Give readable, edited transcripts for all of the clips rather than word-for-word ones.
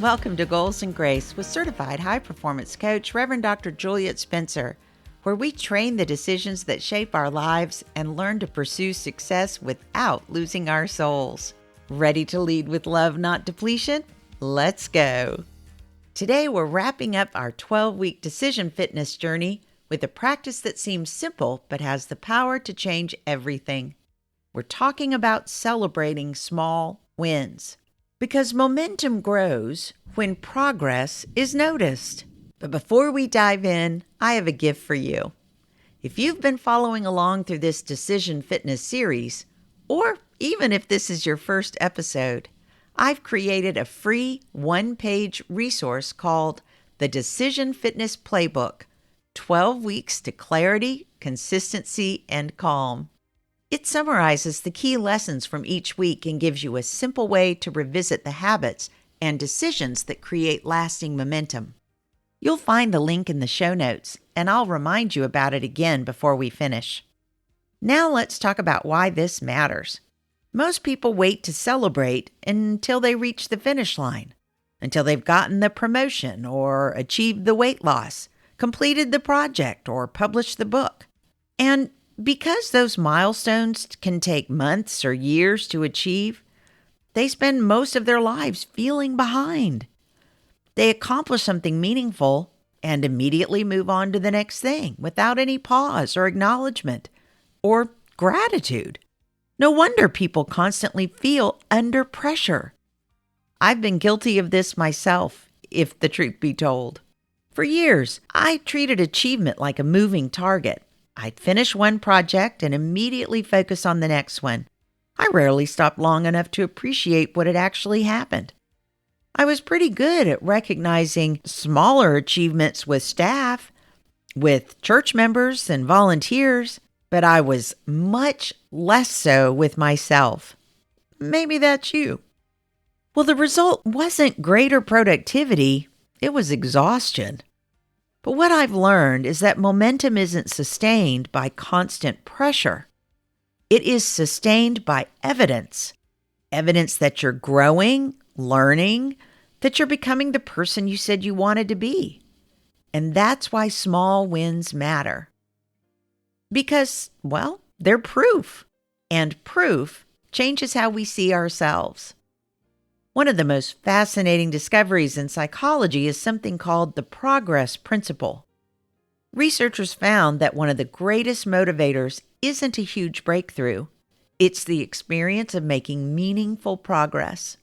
Welcome to Goals and Grace with certified high-performance coach, Reverend Dr. Juliet Spencer, where we train the decisions that shape our lives and learn to pursue success without losing our souls. Ready to lead with love, not depletion? Let's go. Today, we're wrapping up our 12-week decision fitness journey with a practice that seems simple but has the power to change everything. We're talking about celebrating small wins. Because momentum grows when progress is noticed. But before we dive in, I have a gift for you. If you've been following along through this Decision Fitness series, or even if this is your first episode, I've created a free one-page resource called the Decision Fitness Playbook, 12 Weeks to Clarity, Consistency, and Calm. It summarizes the key lessons from each week and gives you a simple way to revisit the habits and decisions that create lasting momentum. You'll find the link in the show notes, and I'll remind you about it again before we finish. Now let's talk about why this matters. Most people wait to celebrate until they reach the finish line, until they've gotten the promotion or achieved the weight loss, completed the project, or published the book. And because those milestones can take months or years to achieve, they spend most of their lives feeling behind. They accomplish something meaningful and immediately move on to the next thing without any pause or acknowledgement or gratitude. No wonder people constantly feel under pressure. I've been guilty of this myself, if the truth be told. For years, I treated achievement like a moving target. I'd finish one project and immediately focus on the next one. I rarely stopped long enough to appreciate what had actually happened. I was pretty good at recognizing smaller achievements with staff, with church members and volunteers, but I was much less so with myself. Maybe that's you. Well, the result wasn't greater productivity, it was exhaustion. But what I've learned is that momentum isn't sustained by constant pressure. It is sustained by evidence. Evidence that you're growing, learning, that you're becoming the person you said you wanted to be. And that's why small wins matter. Because, well, they're proof. And proof changes how we see ourselves. One of the most fascinating discoveries in psychology is something called the progress principle. Researchers found that one of the greatest motivators isn't a huge breakthrough. It's the experience of making meaningful progress.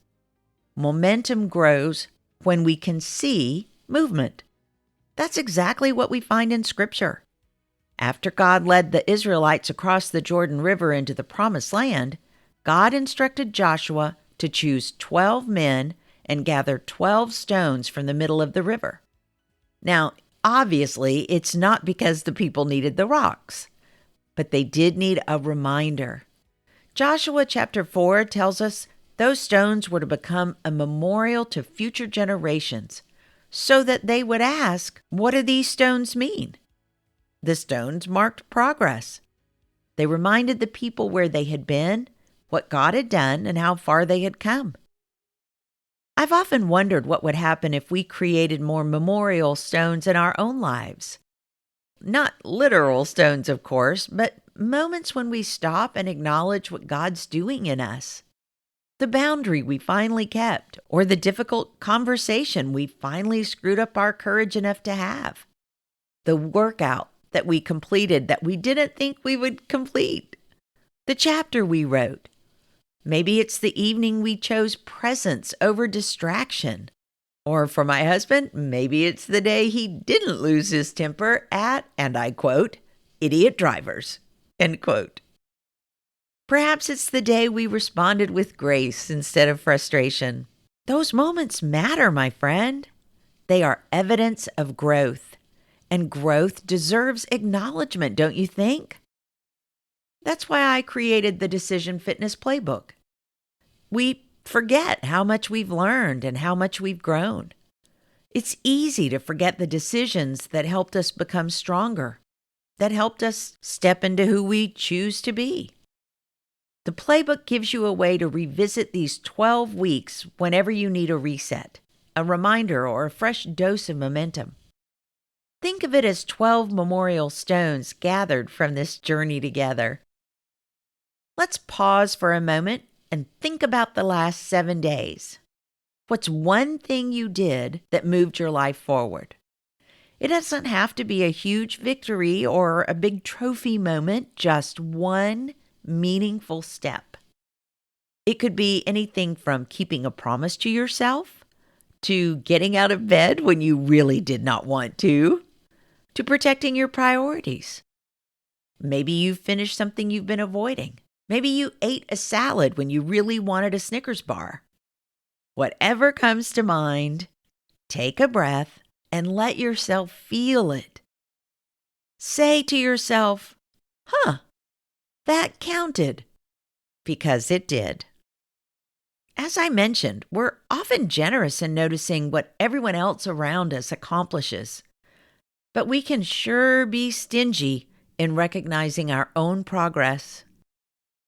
Momentum grows when we can see movement. That's exactly what we find in Scripture. After God led the Israelites across the Jordan River into the Promised Land, God instructed Joshua to choose 12 men and gather 12 stones from the middle of the river. Now, obviously, it's not because the people needed the rocks, but they did need a reminder. Joshua chapter 4 tells us those stones were to become a memorial to future generations so that they would ask, what do these stones mean? The stones marked progress. They reminded the people where they had been, what God had done, and how far they had come. I've often wondered what would happen if we created more memorial stones in our own lives. Not literal stones, of course, but moments when we stop and acknowledge what God's doing in us. The boundary we finally kept, or the difficult conversation we finally screwed up our courage enough to have. The workout that we completed that we didn't think we would complete. The chapter we wrote. Maybe it's the evening we chose presence over distraction. Or for my husband, maybe it's the day he didn't lose his temper at, and I quote, idiot drivers, end quote. Perhaps it's the day we responded with grace instead of frustration. Those moments matter, my friend. They are evidence of growth, and growth deserves acknowledgement, don't you think? That's why I created the Decision Fitness Playbook. We forget how much we've learned and how much we've grown. It's easy to forget the decisions that helped us become stronger, that helped us step into who we choose to be. The playbook gives you a way to revisit these 12 weeks whenever you need a reset, a reminder, or a fresh dose of momentum. Think of it as 12 memorial stones gathered from this journey together. Let's pause for a moment and think about the last 7 days. What's one thing you did that moved your life forward? It doesn't have to be a huge victory or a big trophy moment, just one meaningful step. It could be anything from keeping a promise to yourself, to getting out of bed when you really did not want to protecting your priorities. Maybe you finished something you've been avoiding. Maybe you ate a salad when you really wanted a Snickers bar. Whatever comes to mind, take a breath and let yourself feel it. Say to yourself, that counted, because it did. As I mentioned, we're often generous in noticing what everyone else around us accomplishes, but we can sure be stingy in recognizing our own progress.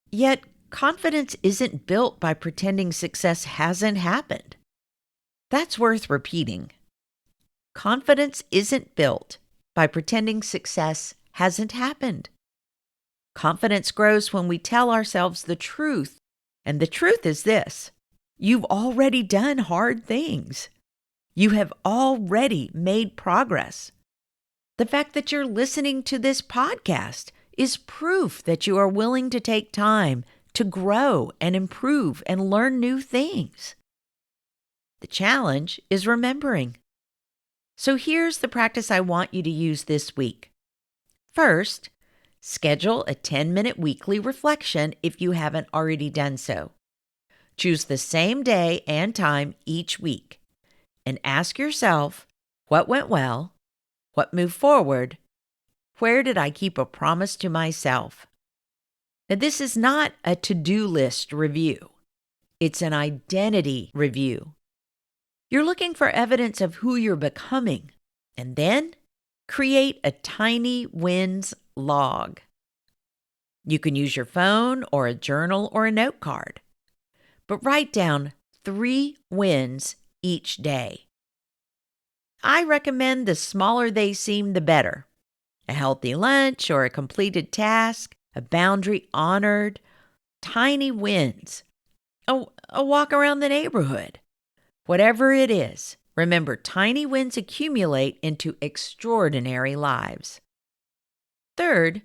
Yet, confidence isn't built by pretending success hasn't happened. That's worth repeating. Confidence isn't built by pretending success hasn't happened. Confidence grows when we tell ourselves the truth, and the truth is this: you've already done hard things. You have already made progress. The fact that you're listening to this podcast is proof that you are willing to take time to grow and improve and learn new things. The challenge is remembering. So here's the practice I want you to use this week. First, schedule a 10-minute weekly reflection if you haven't already done so. Choose the same day and time each week and ask yourself, what went well? What moved forward? Where did I keep a promise to myself? Now, this is not a to-do list review. It's an identity review. You're looking for evidence of who you're becoming, and then create a tiny wins log. You can use your phone or a journal or a note card, but write down 3 wins each day. I recommend the smaller they seem, the better. A healthy lunch or a completed task, a boundary honored, tiny wins, a walk around the neighborhood. Whatever it is, remember, tiny wins accumulate into extraordinary lives. Third,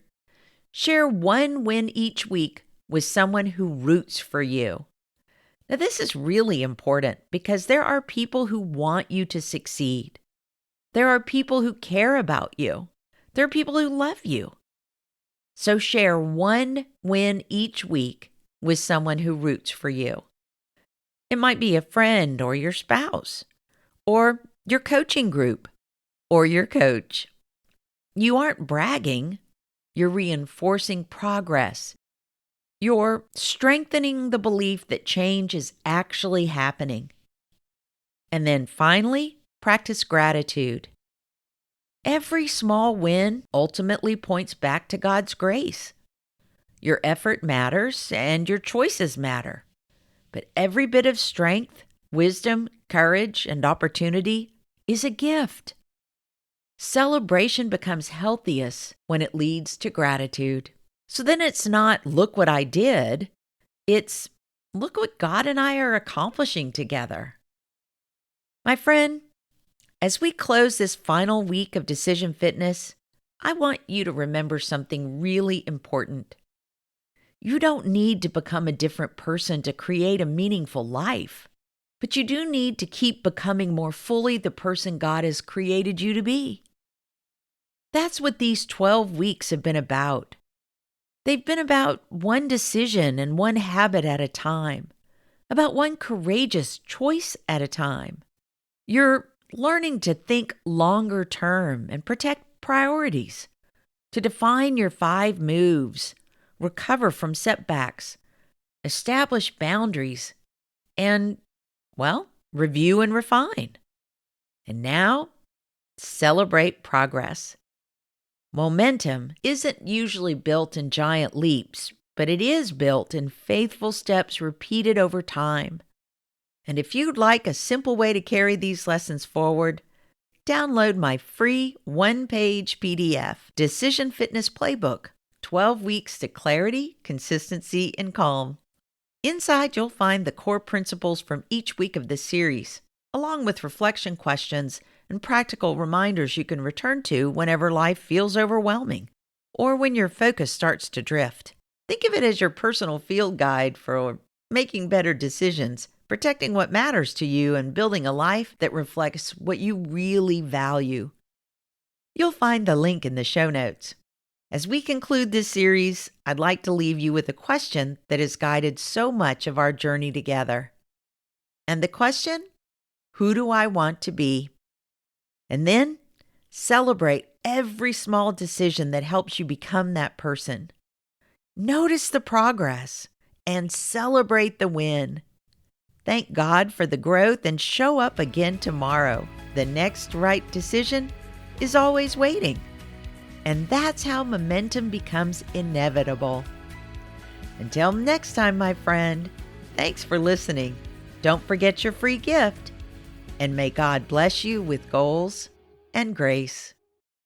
share 1 win each week with someone who roots for you. Now, this is really important because there are people who want you to succeed. There are people who care about you. There are people who love you. So share 1 win each week with someone who roots for you. It might be a friend or your spouse, or your coaching group, or your coach. You aren't bragging. You're reinforcing progress. You're strengthening the belief that change is actually happening. And then finally, practice gratitude. Every small win ultimately points back to God's grace. Your effort matters and your choices matter. But every bit of strength, wisdom, courage, and opportunity is a gift. Celebration becomes healthiest when it leads to gratitude. So then it's not, look what I did. It's, look what God and I are accomplishing together. My friend, as we close this final week of Decision Fitness, I want you to remember something really important. You don't need to become a different person to create a meaningful life, but you do need to keep becoming more fully the person God has created you to be. That's what these 12 weeks have been about. They've been about one decision and one habit at a time, about one courageous choice at a time. You're learning to think longer term and protect priorities, to define your 5 moves, recover from setbacks, establish boundaries, and, review and refine. And now, celebrate progress. Momentum isn't usually built in giant leaps, but it is built in faithful steps repeated over time. And if you'd like a simple way to carry these lessons forward, download my free one-page PDF, Decision Fitness Playbook, 12 Weeks to Clarity, Consistency, and Calm. Inside, you'll find the core principles from each week of this series, along with reflection questions and practical reminders you can return to whenever life feels overwhelming or when your focus starts to drift. Think of it as your personal field guide for making better decisions, protecting what matters to you, and building a life that reflects what you really value. You'll find the link in the show notes. As we conclude this series, I'd like to leave you with a question that has guided so much of our journey together. And the question? Who do I want to be? And then celebrate every small decision that helps you become that person. Notice the progress and celebrate the win. Thank God for the growth and show up again tomorrow. The next right decision is always waiting. And that's how momentum becomes inevitable. Until next time, my friend, thanks for listening. Don't forget your free gift. And may God bless you with goals and grace.